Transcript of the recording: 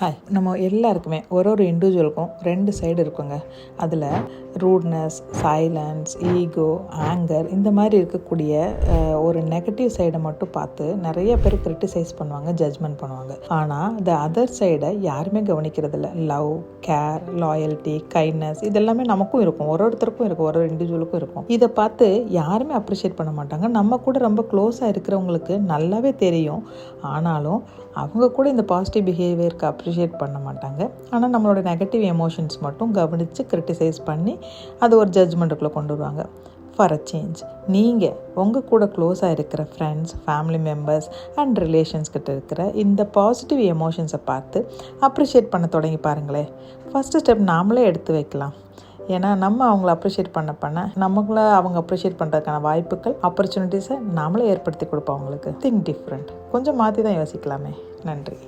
Hi, நம்ம எல்லாருக்குமே ஒரு இண்டிவிஜுவலுக்கும் 2 சைடு இருக்குங்க. அதில் ரூட்னஸ், சைலன்ஸ், ஈகோ, ஆங்கர் இந்த மாதிரி இருக்கக்கூடிய ஒரு நெகட்டிவ் சைடை மட்டும் பார்த்து நிறைய பேர் கிரிட்டிசைஸ் பண்ணுவாங்க, ஜட்ஜ்மெண்ட் பண்ணுவாங்க. ஆனால் த அதர் சைடை யாருமே கவனிக்கிறதில்ல. லவ், கேர், லாயல்ட்டி, கைண்ட்னஸ் இதெல்லாமே நமக்கும் இருக்கும், ஒருத்தருக்கும் இருக்கும், ஒரு இண்டிவிஜுவலுக்கும் இருக்கும். இதை பார்த்து யாருமே அப்ரிஷியேட் பண்ண மாட்டாங்க. நம்ம கூட ரொம்ப க்ளோஸாக இருக்கிறவங்களுக்கு நல்லாவே தெரியும். ஆனாலும் அவங்க கூட இந்த பாசிட்டிவ் பிஹேவியருக்கு அப்ரிஷியேட் பண்ண மாட்டாங்க. ஆனால் நம்மளோட நெகட்டிவ் எமோஷன்ஸ் மட்டும் கவனித்து கிரிட்டிசைஸ் பண்ணி அது ஒரு ஜட்ஜ்மெண்ட்டுக்குள்ளே கொண்டு வருவாங்க. ஃபார் அ சேஞ்ச், நீங்கள் உங்கள் கூட க்ளோஸாக இருக்கிற friends, family members and relations கிட்ட இருக்கிற இந்த பாசிட்டிவ் எமோஷன்ஸை பார்த்து அப்ரிஷியேட் பண்ண தொடங்கி பாருங்களேன். ஃபஸ்ட்டு ஸ்டெப் நாமளே எடுத்து வைக்கலாம். ஏன்னா நம்ம அவங்கள அப்ரிஷியேட் பண்ண நம்மளை அவங்க அப்ரிஷியேட் பண்ணுறதுக்கான வாய்ப்புகள், ஆப்பர்ச்சுனிட்டிஸை நாமளே ஏற்படுத்தி கொடுப்போம். அவங்களுக்கு திங்க் டிஃப்ரெண்ட், கொஞ்சம் மாற்றி தான் யோசிக்கலாமே. நன்றி.